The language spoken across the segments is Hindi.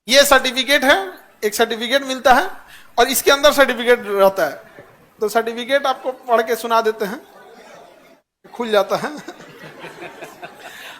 ये सर्टिफिकेट है, एक सर्टिफिकेट मिलता है और इसके अंदर सर्टिफिकेट रहता है। तो सर्टिफिकेट आपको पढ़ के सुना देते हैं, खुल जाता है।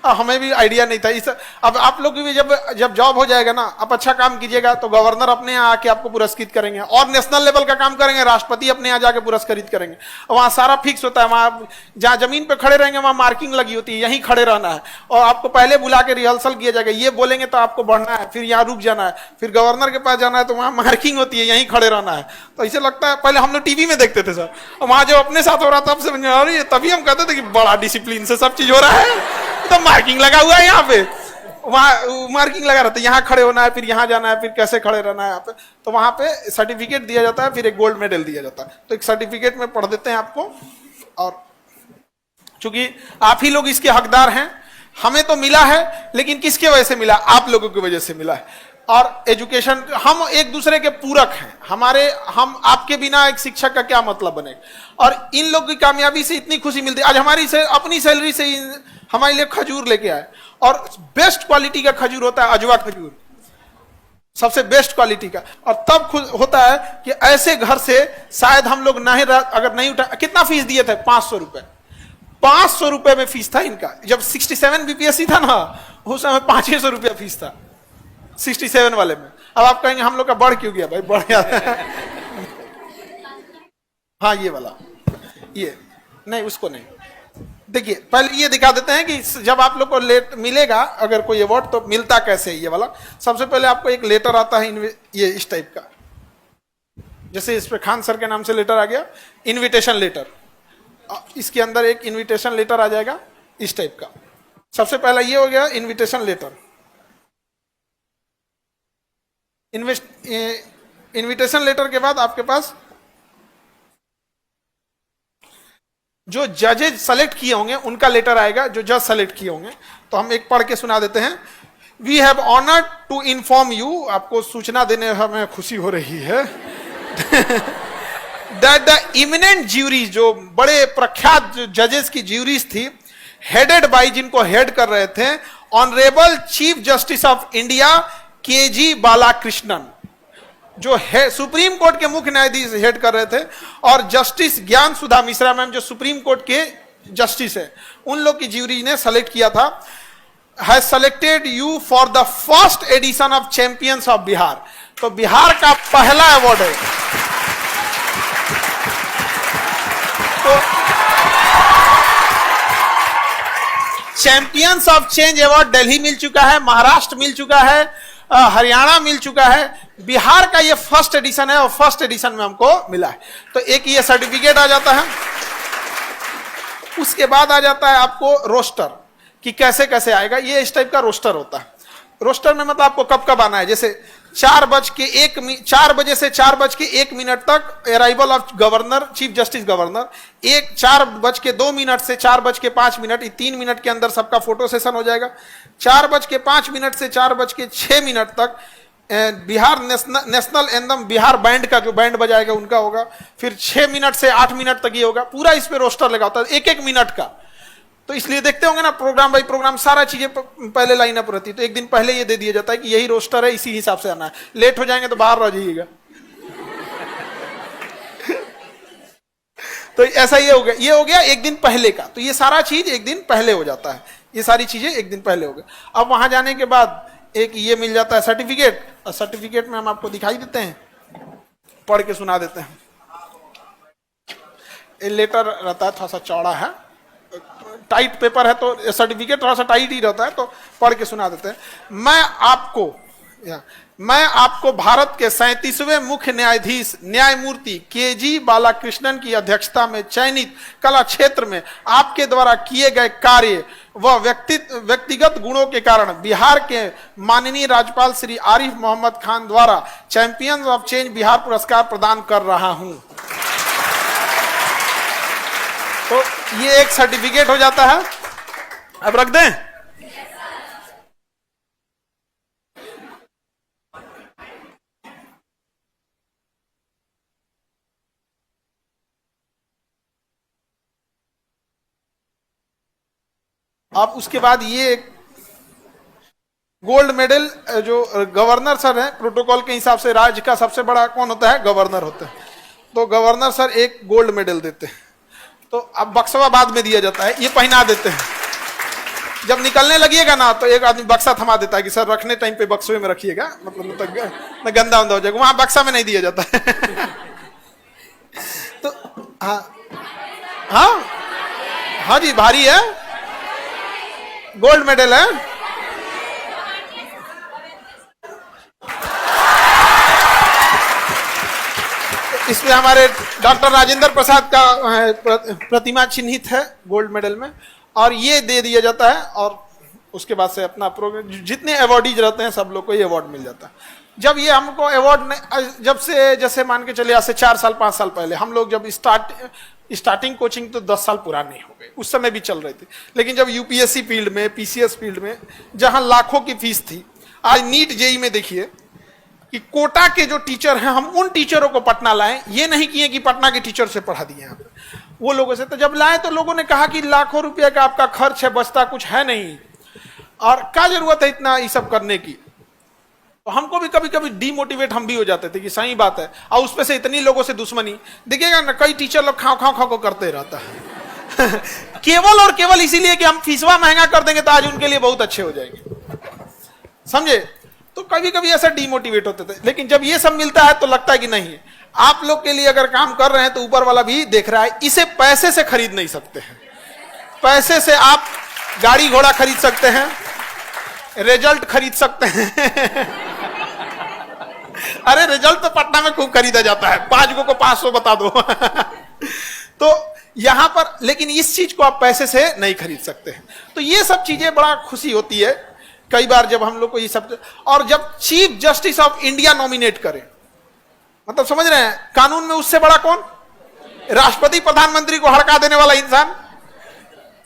हमें भी आइडिया नहीं था इस। अब आप लोग भी जब जब जॉब हो जाएगा ना, आप अच्छा काम कीजिएगा तो गवर्नर अपने यहाँ आके आपको पुरस्कृत करेंगे और नेशनल लेवल का काम करेंगे, राष्ट्रपति अपने यहाँ जाके पुरस्कृत करेंगे। वहाँ सारा फिक्स होता है, वहाँ जहाँ जमीन पे खड़े रहेंगे वहाँ मार्किंग लगी होती है, यहीं खड़े रहना है और आपको पहले बुला के रिहर्सल किया जाएगा, ये बोलेंगे तो आपको बढ़ना है, फिर यहाँ रुक जाना है, फिर गवर्नर के पास जाना है तो वहाँ मार्किंग होती है, यहीं खड़े रहना है। तो ऐसे लगता है, पहले हम लोग टीवी में देखते थे सर, वहाँ जो अपने साथ हो रहा था समझ में आ रही है, तभी हम कहते थे कि बड़ा डिसिप्लिन से सब चीज हो रहा है, तो मार्किंग लगा हुआ है यहाँ पे, वहां मार्किंग लगा रहता है, यहाँ खड़े होना है, फिर यहाँ जाना है, फिर कैसे खड़े रहना है यहाँ पे। तो वहां पे सर्टिफिकेट दिया जाता है, फिर एक गोल्ड मेडल दिया जाता है। तो एक सर्टिफिकेट में पढ़ देते हैं आपको, और चूंकि आप ही लोग इसके हकदार हैं, हमें तो मिला है लेकिन किसके वजह से मिला, आप लोगों की वजह से मिला है। और एजुकेशन, हम एक दूसरे के पूरक हैं, हम आपके बिना एक शिक्षक का क्या मतलब बने। और इन लोगों की कामयाबी से इतनी खुशी मिलती है। आज अपनी सैलरी से हमारे लिए खजूर लेके आए, और बेस्ट क्वालिटी का खजूर होता है अजवा खजूर, सबसे बेस्ट क्वालिटी का। और तब होता है कि ऐसे घर से शायद हम लोग अगर नहीं उठा। कितना फीस दिए थे? 500 रुपए। 500 रुपए में फीस था इनका। जब 67 बीपीएससी था ना, उस समय 500 रुपया फीस था 67 वाले में। अब आप कहेंगे हम लोग का बढ़ क्यों गया भाई? बढ़ गया। हाँ ये वाला, ये नहीं, उसको नहीं। देखिए पहले ये दिखा देते हैं कि जब आप लोग को मिलेगा अगर कोई अवार्ड, तो मिलता कैसे है ये वाला। सबसे पहले आपको एक लेटर आता है, ये इस टाइप का, जैसे इस पे खान सर के नाम से लेटर आ गया, इनविटेशन लेटर। इसके अंदर एक इनविटेशन लेटर आ जाएगा इस टाइप का। सबसे पहला ये हो गया इनविटेशन लेटर। इनविटेशन लेटर के बाद आपके पास जो जजेज सेलेक्ट किए होंगे उनका लेटर आएगा, जो जज सेलेक्ट किए होंगे। तो हम एक पढ़ के सुना देते हैं। We have honoured to inform you, आपको सूचना देने हमें खुशी हो रही है, दैट द इमिनेंट ज्यूरीज, जो बड़े प्रख्यात जजेस की ज्यूरीज थी, हेडेड बाय, जिनको हेड कर रहे थे, honourable chief justice of India KG Balakrishnan, जो है सुप्रीम कोर्ट के मुख्य न्यायाधीश हेड कर रहे थे, और जस्टिस ज्ञान सुधा मिश्रा मैम जो सुप्रीम कोर्ट के जस्टिस है, उन लोग की ज्यूरी ने सेलेक्ट किया था, has selected you for the first edition of champions of Bihar. तो बिहार का पहला अवार्ड है। तो champions of change award Delhi मिल चुका है, महाराष्ट्र मिल चुका है, हरियाणा मिल चुका है, बिहार का ये फर्स्ट एडिशन है और फर्स्ट एडिशन में हमको मिला है। तो एक ये सर्टिफिकेट आ जाता है। उसके बाद आ जाता है आपको रोस्टर, कि कैसे कैसे आएगा। ये इस टाइप का रोस्टर होता है। रोस्टर में मतलब आपको कब कब आना है, जैसे 4 बजे से 4:01 तक arrival of governor, chief justice governor, 4:02 से 4:05, ये 3 मिनट के अंदर सबका फोटो सेशन हो जाएगा। 4:05 से 4:06 तक Bihar national anthem, Bihar band का जो बैंड बजाएगा उनका होगा। फिर 6 मिनट से 8 मिनट तक ये होगा। पूरा इस पे रोस्टर लगा होता है, एक एक मिनट का। तो इसलिए देखते होंगे ना, प्रोग्राम बाई प्रोग्राम सारा चीजें पहले लाइनअप रहती है। तो एक दिन पहले ये दे दिया जाता है कि यही रोस्टर है, इसी हिसाब से आना है। लेट हो जाएंगे तो बाहर रह जाइएगा। तो ऐसा ये हो गया एक दिन पहले का। तो ये सारा चीज एक दिन पहले हो जाता है, ये सारी चीजें एक दिन पहले हो गए। अब वहां जाने के बाद एक ये मिल जाता है सर्टिफिकेट, और सर्टिफिकेट में हम आपको दिखाई देते हैं, पढ़ के सुना देते हैं। ये लेटर रहता है, थोड़ा सा चौड़ा है, टाइट पेपर है, तो सर्टिफिकेट थोड़ा सा टाइट ही रहता है, तो पढ़ के सुना देते हैं। मैं आपको भारत के 37वें मुख्य न्यायाधीश न्यायमूर्ति केजी बालाकृष्णन की अध्यक्षता में चयनित कला क्षेत्र में आपके द्वारा किए गए कार्य व व्यक्तिगत गुणों के कारण बिहार के माननीय राज्यपाल श्री आरिफ मोहम्मद खान द्वारा चैंपियंस ऑफ चेंज बिहार पुरस्कार प्रदान कर रहा हूं। तो ये एक सर्टिफिकेट हो जाता है। अब रख दें। अब उसके बाद ये गोल्ड मेडल जो गवर्नर सर है, प्रोटोकॉल के हिसाब से राज्य का सबसे बड़ा कौन होता है? गवर्नर होता है। तो गवर्नर सर एक गोल्ड मेडल देते हैं। तो अब बक्सवा बाद में दिया जाता है, ये पहना देते हैं। जब निकलने लगिएगा ना तो एक आदमी बक्सा थमा देता है कि सर रखने टाइम पे बक्सवे में रखिएगा, मतलब न गंदा वंदा हो जाएगा। वहां बक्सा में नहीं दिया जाता है। तो हाँ हाँ हाँ जी, भारी है, गोल्ड मेडल है। इसमें हमारे डॉक्टर राजेंद्र प्रसाद का प्रतिमा चिन्हित है गोल्ड मेडल में, और ये दे दिया जाता है। और उसके बाद से अपना प्रोग्राम, जितने अवार्डीज रहते हैं सब लोग को ये अवार्ड मिल जाता है। जब ये हमको अवार्ड, जब से जैसे मान के चलिए आज से 4 साल 5 साल पहले हम लोग जब स्टार्टिंग कोचिंग तो 10 साल पुराने हो गए, उस समय भी चल रही थी। लेकिन जब यूपीएससी फील्ड में, पीसीएस फील्ड में, जहां लाखों की फीस थी, आज नीट जेई में देखिए कि कोटा के जो टीचर हैं, हम उन टीचरों को पटना लाए, ये नहीं किए कि पटना के टीचर से पढ़ा दिए यहाँ पे, वो लोगों से। तो जब लाए तो लोगों ने कहा कि लाखों रुपए का आपका खर्च है, बचता कुछ है नहीं, और क्या जरूरत है इतना ये सब करने की। तो हमको भी कभी कभी डीमोटिवेट हम भी हो जाते थे कि सही बात है, और उसमें से इतनी लोगों से दुश्मनी देखिएगा ना, कई टीचर लोग खाओ खाओ खाओ करते रहता है। केवल और केवल इसीलिए कि हम फीसवा महंगा कर देंगे तो आज उनके लिए बहुत अच्छे हो जाएंगे, समझे। तो कभी कभी ऐसा डीमोटिवेट होते थे। लेकिन जब ये सब मिलता है तो लगता है कि नहीं, आप लोग के लिए अगर काम कर रहे हैं तो ऊपर वाला भी देख रहा है। इसे पैसे से खरीद नहीं सकते हैं। पैसे से आप गाड़ी घोड़ा खरीद सकते हैं, रिजल्ट खरीद सकते हैं। अरे रिजल्ट तो पटना में खूब खरीदा जाता है, 5 को 500 बता दो। तो यहां पर, लेकिन इस चीज को आप पैसे से नहीं खरीद सकते हैं। तो ये सब चीजें बड़ा खुशी होती है कई बार जब हम लोग को ये सब। और जब chief justice of India nominate करें, मतलब समझ रहे हैं, कानून में उससे बड़ा कौन? राष्ट्रपति प्रधानमंत्री को हड़का देने वाला इंसान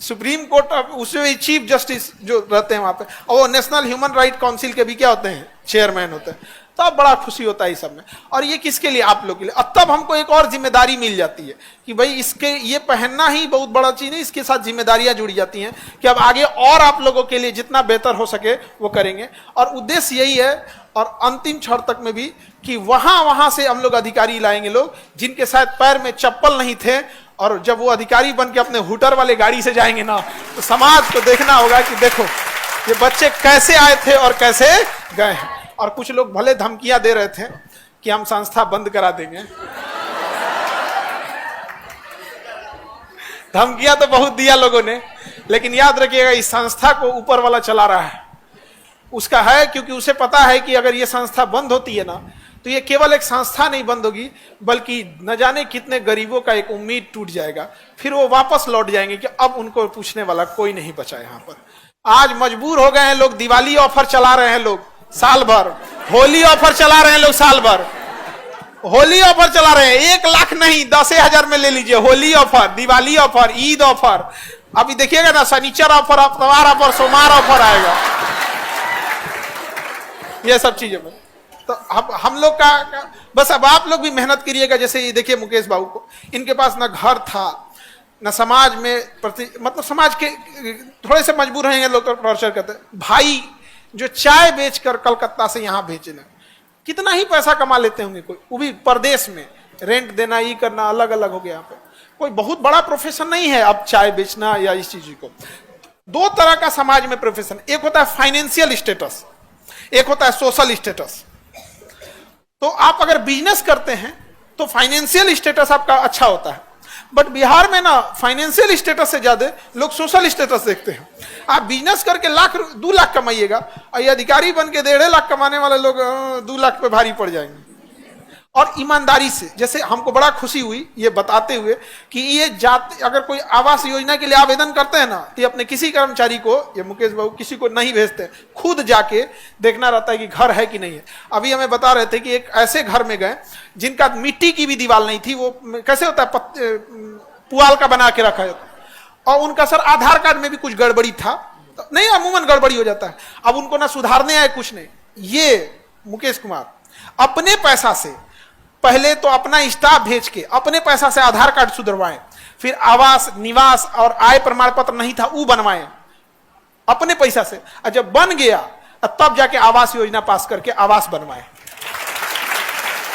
सुप्रीम कोर्ट, उसमें चीफ जस्टिस जो रहते हैं वहां पे, और वो नेशनल ह्यूमन राइट काउंसिल के भी क्या होते हैं? चेयरमैन होते हैं। तो अब बड़ा खुशी होता है इस सब में। और ये किसके लिए? आप लोग के लिए। अब तब हमको एक और जिम्मेदारी मिल जाती है कि भाई इसके, ये पहनना ही बहुत बड़ा चीज है, इसके साथ जिम्मेदारियां जुड़ी जाती हैं कि अब आगे और आप लोगों के लिए जितना बेहतर हो सके वो करेंगे। और उद्देश्य यही है, और अंतिम क्षण तक में भी, कि वहां से हम लोग अधिकारी लाएंगे, लोग जिनके शायद पैर में चप्पल नहीं थे, और जब वो अधिकारी बन के अपने हुटर वाले गाड़ी से जाएंगे ना, तो समाज को देखना होगा कि देखो ये बच्चे कैसे आए थे और कैसे गए हैं। और कुछ लोग भले धमकियां दे रहे थे कि हम संस्था बंद करा देंगे। धमकियां तो बहुत दिया लोगों ने, लेकिन याद रखिएगा इस संस्था को ऊपर वाला चला रहा है, उसका है, क्योंकि उसे पता है कि अगर ये संस्था बंद होती है ना, तो ये केवल एक संस्था नहीं बंद होगी, बल्कि न जाने कितने गरीबों का एक उम्मीद टूट जाएगा। फिर वो वापस लौट जाएंगे कि अब उनको पूछने वाला कोई नहीं बचा यहाँ पर। आज मजबूर हो गए हैं लोग, दिवाली ऑफर चला रहे हैं लोग साल भर, होली ऑफर चला रहे हैं लोग साल भर, होली ऑफर चला रहे हैं। 1 लाख नहीं, 10,000 में ले लीजिए, Holi offer, Diwali offer, Eid offer. अभी देखिएगा ना, शनिचर ऑफर, इतवार ऑफर, सोमवार ऑफर आएगा, ये सब चीजों में। तो हम लोग का बस अब आप लोग भी मेहनत करिएगा। जैसे ये देखिए मुकेश बाबू को, इनके पास ना घर था, ना समाज में मतलब समाज के थोड़े से मजबूर रहेंगे लोग तो टॉर्चर करते। भाई जो चाय बेचकर कलकत्ता से यहाँ भेजना, कितना ही पैसा कमा लेते होंगे कोई, वो भी परदेश में, रेंट देना, ये करना, अलग अलग हो गया। यहाँ पे कोई बहुत बड़ा प्रोफेशन नहीं है अब चाय बेचना या इस चीज को। 2 तरह का समाज में प्रोफेशन, एक होता है फाइनेंशियल स्टेटस, एक होता है सोशल स्टेटस। तो आप अगर बिजनेस करते हैं तो फाइनेंशियल स्टेटस आपका अच्छा होता है, बट बिहार में ना फाइनेंशियल स्टेटस से ज्यादा लोग सोशल स्टेटस देखते हैं। आप बिजनेस करके 2 लाख कमाइएगा, और ये अधिकारी बन के 1.5 लाख कमाने वाले लोग 2 लाख पे भारी पड़ जाएंगे। और ईमानदारी से, जैसे हमको बड़ा खुशी हुई ये बताते हुए कि ये जाते, अगर कोई आवास योजना के लिए आवेदन करते हैं ना, तो ये अपने किसी कर्मचारी को, ये मुकेश बाबू किसी को नहीं भेजते, खुद जाके देखना रहता है कि घर है कि नहीं है। अभी हमें बता रहे थे कि एक ऐसे घर में गए जिनका मिट्टी की भी दीवार नहीं थी, वो कैसे होता है, पुआल का बना के रखा जाता, और उनका सर आधार कार्ड में भी कुछ गड़बड़ी था, तो नहीं, अमूमन गड़बड़ी हो जाता है। अब उनको ना सुधारने आए कुछ नहीं। ये मुकेश कुमार अपने पैसा से, पहले तो अपना स्टाफ भेज के अपने पैसा से आधार कार्ड सुधरवाएं, फिर आवास, निवास और आय प्रमाण पत्र नहीं था वो बनवाएं अपने पैसा से। और जब बन गया तब जाके आवास योजना पास करके आवास बनवाए।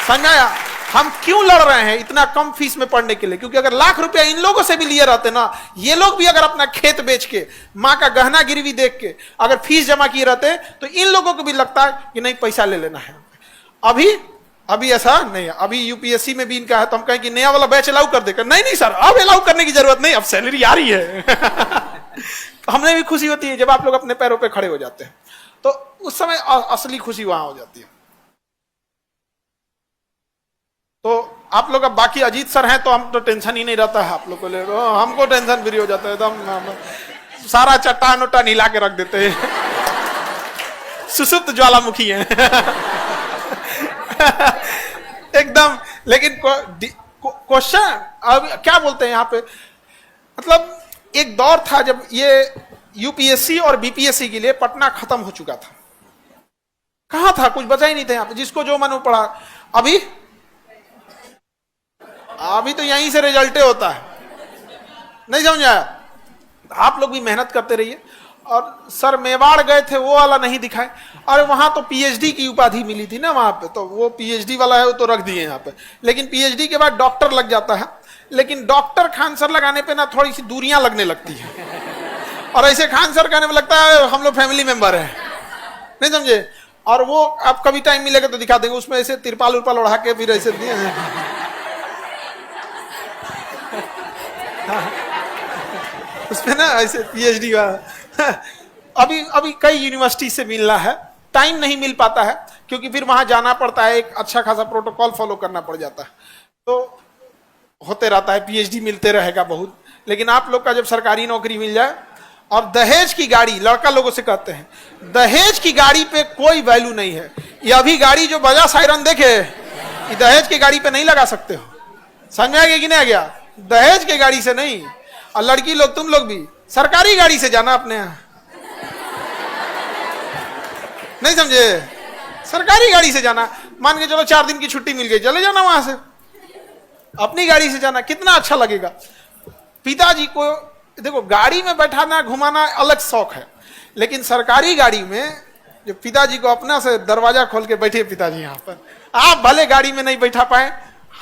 समझ में आया? हम क्यों लड़ रहे हैं इतना कम फीस में पढ़ने के लिए? क्योंकि अगर लाख रुपया इन लोगों से भी लिए रहते ना, ये लोग भी अगर अपना खेत बेच के, मां का गहना गिरवी देख के अगर फीस जमा किए रहते, तो इन लोगों को भी लगता है कि नहीं पैसा ले लेना है। अभी ऐसा नहीं है। अभी यूपीएससी में भी इनका है, तो हम कहें कि नया वाला बैच अलाउ कर देकर, नहीं सर अब अलाउ करने की जरूरत नहीं, अब सैलरी आ रही है। हमें भी खुशी होती है जब आप लोग अपने पैरों पे खड़े हो जाते हैं, तो उस समय असली खुशी वहां हो जाती है। तो आप लोग अब बाकी अजीत सर हैं तो हम तो टेंशन ही नहीं रहता है आप लोग को ले, हमको टेंशन फ्री हो जाता है एकदम, सारा चट्टान उट्टान हिला के रख देते हैं। सुसुप्त ज्वालामुखी है एकदम। लेकिन क्वेश्चन अब क्या बोलते हैं यहाँ पे, मतलब एक दौर था जब ये यूपीएससी और बीपीएससी के लिए पटना खत्म हो चुका था। कहां था, कुछ बचा ही नहीं था यहाँ पे, जिसको जो मन वो पढ़ा। अभी तो यहीं से रिजल्टे होता है, नहीं समझा? आप लोग भी मेहनत करते रहिए। और सर मेवाड़ गए थे, वो वाला नहीं दिखाए, और वहां तो पीएचडी की उपाधि मिली थी ना वहां पे, तो वो पीएचडी वाला है वो तो रख दिए यहाँ पे। लेकिन पीएचडी के बाद डॉक्टर लग जाता है, लेकिन डॉक्टर खान सर लगाने पे ना थोड़ी सी दूरियां लगने लगती है, और ऐसे खान सर कहने में लगता है हम लोग फैमिली मेंबर हैं, नहीं समझे? और वो आप कभी टाइम मिलेगा तो दिखा देंगे, उसमें ऐसे तिरपाल उरपाल उड़ा के फिर ऐसे दिए उसमें ना ऐसे पीएचडी वाला। अभी कई यूनिवर्सिटी से मिलना है, टाइम नहीं मिल पाता है क्योंकि फिर वहां जाना पड़ता है, एक अच्छा खासा प्रोटोकॉल फॉलो करना पड़ जाता है, तो होते रहता है। पीएचडी मिलते रहेगा बहुत, लेकिन आप लोग का जब सरकारी नौकरी मिल जाए, और दहेज की गाड़ी, लड़का लोगों से कहते हैं दहेज की गाड़ी पे कोई वैल्यू नहीं है। ये अभी गाड़ी जो बजा सायरन देखे, ये दहेज की गाड़ी पे नहीं लगा सकते हो। समझ में आ गया कि नहीं आ गया? दहेज के गाड़ी से नहीं। और लड़की लोग, तुम लोग भी सरकारी गाड़ी से जाना अपने यहाँ, नहीं समझे? सरकारी गाड़ी से जाना। मान के चलो 4 दिन की छुट्टी मिल गई, चले जाना वहां से, अपनी गाड़ी से जाना, कितना अच्छा लगेगा। पिताजी को देखो, गाड़ी में बैठाना घुमाना अलग शौक है, लेकिन सरकारी गाड़ी में जो पिताजी को अपना से दरवाजा खोल के बैठे पिताजी यहाँ पर, आप भले गाड़ी में नहीं बैठा पाए,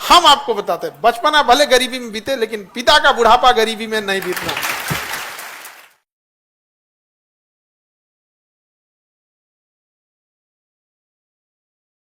हम आपको बताते हैं बचपना भले गरीबी में बीते, लेकिन पिता का बुढ़ापा गरीबी में नहीं बीतना।